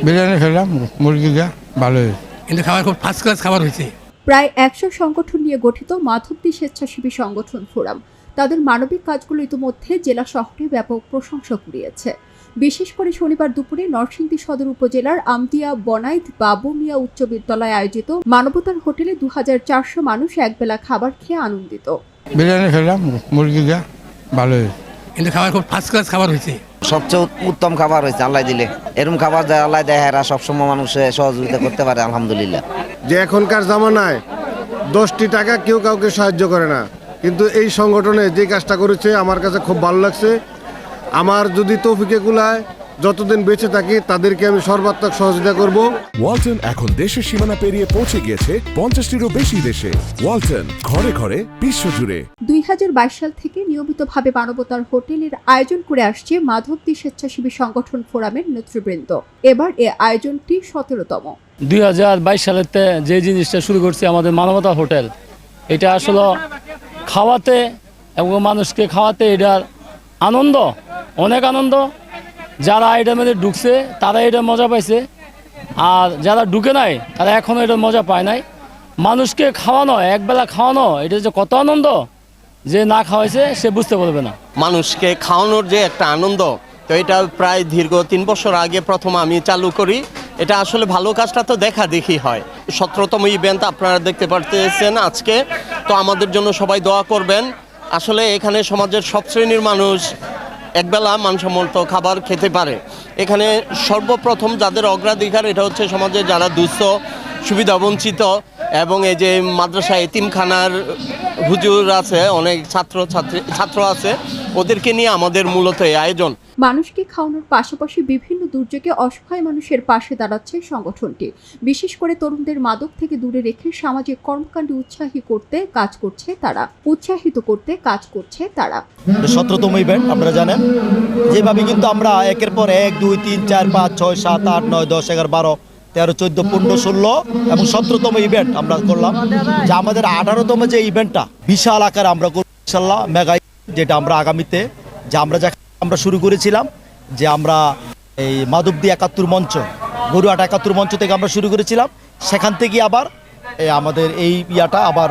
বিরিয়ানি খেলাম, মুরগি দিয়ে ভালো হয়েছে। কিন্তু খাবার খুব ফার্স্ট ক্লাস খাবার হয়েছে। প্রায় 100 সংগঠন নিয়ে গঠিত মাধবদী স্বেচ্ছাসেবী সংগঠন ফোরাম তাদের মানবিক কাজগুলো ইতিমধ্যে জেলা শহরে ব্যাপক প্রশংসা কুড়িয়েছে। বিশেষ করে শনিবার দুপুরে নরসিংদী সদর উপজেলার আমদিয়া বনাইত বাবু মিয়া উচ্চ বিদ্যালয়ে আয়োজিত মানবতার হোটেলে 2400 মানুষ একবেলা খাবার খেয়ে আনন্দিত। বিরিয়ানি খেলাম, মুরগি দিয়ে ভালো হয়েছে। কিন্তু খাবার খুব ফার্স্ট ক্লাস খাবার হয়েছে। সবচেয়ে উত্তম খাবার হয়েছে আল্লাহ দিলে। এরকম খাবার দেয় আল্লাহ দেয়, এরা সবসময় মানুষের সহযোগিতা করতে পারে আলহামদুলিল্লাহ। যে এখনকার জামানায় 10টি টাকা কেউ কাউকে সাহায্য করে না, কিন্তু এই সংগঠনে যে কাজটা করেছে আমার কাছে খুব ভালো লাগছে। আমার যদি তৌফিকে কুলায় যতদিন বেঁচে থাকি তাদেরকে আমি সর্বাত্মক সহযোগিতা করব। ওয়ালটন এখন দেশের সীমানা পেরিয়ে পৌঁছে গিয়েছে 50টিরও বেশি দেশে। ওয়ালটন, ঘরে ঘরে বিশ্বজুড়ে। 2022 সাল থেকে নিয়মিতভাবে মানবতার হোটেলের আয়োজন করে আসছে মাধবদী স্বেচ্ছাসেবী সংগঠন ফোরামের নেতৃবৃন্দ। এবার এ আয়োজনটি 17তম। 2022 সালেতে যে জিনিসটা শুরু করছে আমাদের মানবতা হোটেল, এটা আসলে খাওয়াতে এবং মানুষকে খাওয়াতে এটার আনন্দ, অনেক আনন্দ। যারা এটার মধ্যে ঢুকছে তারা এটা মজা পাইছে, আর যারা ঢুকে নাই তারা এখনও এটা মজা পায় নাই। মানুষকে খাওয়ানো, একবেলা খাওয়ানো, এটা যে কত আনন্দ, যে না খাওয়াইছে সে বুঝতে পারবে না। মানুষকে খাওয়ানোর যে একটা আনন্দ, তো এটা প্রায় দীর্ঘ 3 বছর আগে প্রথম আমি চালু করি। এটা আসলে ভালো কাজটা তো দেখা দেখি হয়। 17তম ইভেন্ট আপনারা দেখতে পারতেছেন আজকে। তো আমাদের জন্য সবাই দোয়া করবেন। আসলে এখানে সমাজের সব শ্রেণীর মানুষ একবেলা মানসম্মত খাবার খেতে পারে। এখানে সর্বপ্রথম যাদের অগ্রাধিকার এটা হচ্ছে সমাজে যারা দুস্থ, সুবিধাবঞ্চিত, এবং এই যে মাদ্রাসা এতিমখানার হুজুর আছে, অনেক ছাত্র আছে, ওদেরকে নিয়ে আমাদের মূলত এই আয়োজন। মানুষকে খাওয়ানোর পাশাপাশি বিভিন্ন দুর্যোগে অসহায় মানুষের পাশে দাঁড়াচ্ছে সংগঠনটি। বিশেষ করে তরুণদের মাদক থেকে দূরে রেখে সামাজিক কর্মকাণ্ডে উৎসাহিত করতে কাজ করছে তারা। 17তম ইভেন্ট আপনারা জানেন, যেভাবে কিন্তু আমরা একের পর 1, 2, 3, 4, 5, 6, 7, 8, 9, 10, 11, 12, 13, 14, 15, 16 এবং 17তম ইভেন্ট আমরা করলাম। যে আমাদের 18তম যে ইভেন্টটা বিশাল আকারে আমরা করব ইনশাআল্লাহ, মেগা, যেটা আমরা আগামীতে যে আমরা শুরু করেছিলাম, যে আমরা এই মাধবদী 71 মঞ্চ, গরুয়াট 71 মঞ্চ থেকে আমরা শুরু করেছিলাম। সেখান থেকে আবার আমাদের এই ইয়াটা আবার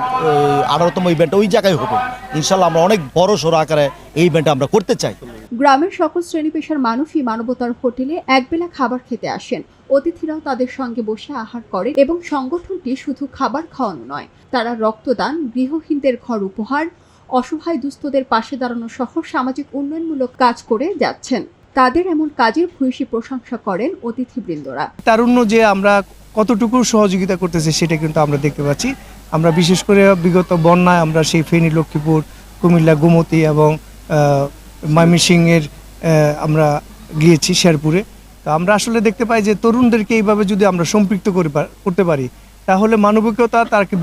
18তম ইভেন্ট ওই জায়গায় হবে ইনশাআল্লাহ। আমরা অনেক বড় সড়ো আকারে এই ইভেন্ট আমরা করতে চাই। গ্রামের সকল শ্রেণী পেশার মানুষই মানবতার হোটেলে একবেলা খাবার খেতে আসেন। অতিথিরাও তাদের সঙ্গে বসে আহার করে এবং সংগঠনটি শুধু খাবার খাওয়ানো নয়, তারা রক্তদান, গৃহহীনদের ঘর উপহার, অসহায় দুস্থদের পাশে দাঁড়ানো সহ সামাজিক উন্নয়নমূলক কাজ করে যাচ্ছেন। তাদের এমন কাজের ভূয়সী প্রশংসা করেন অতিথিবৃন্দরা। তারুণ্য যে আমরা কতটুকু সহযোগিতা করতেছে সেটা কিন্তু আমরা দেখতে পাচ্ছি। আমরা বিশেষ করে বিগত বন্যায় আমরা সেই ফেনী, লক্ষ্মীপুর, কুমিল্লা, গোমতী এবং ময়মনসিংহের আমরা গিয়েছি শেরপুরে। তো আমরা আসলে দেখতে পাই যে তরুণদেরকে এইভাবে যদি আমরা সম্পৃক্ত করতে পারি তাহলে মানবিকতা তাকে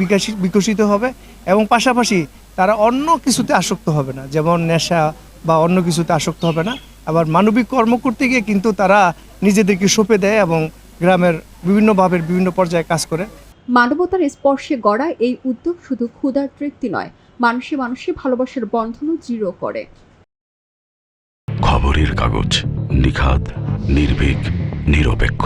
বিকশিত হবে এবং পাশাপাশি তারা অন্য কিছুতে আসক্ত হবে না, যেমন নেশা বা অন্য কিছুতে আসক্ত হবে না। আবার মানবিক কর্ম করতে গিয়ে কিন্তু তারা নিজেদেরকে সঁপে দেয় এবং গ্রামের বিভিন্ন পর্যায়ে কাজ করে। মানবতার স্পর্শে গড়া এই উদ্যোগ শুধু ক্ষুধার তৃপ্তি নয়, মানুষে ভালোবাসার বন্ধনও দৃঢ় করে। খবরের কাগজ, নিখাত, নির্ভীক, নিরপেক্ষ।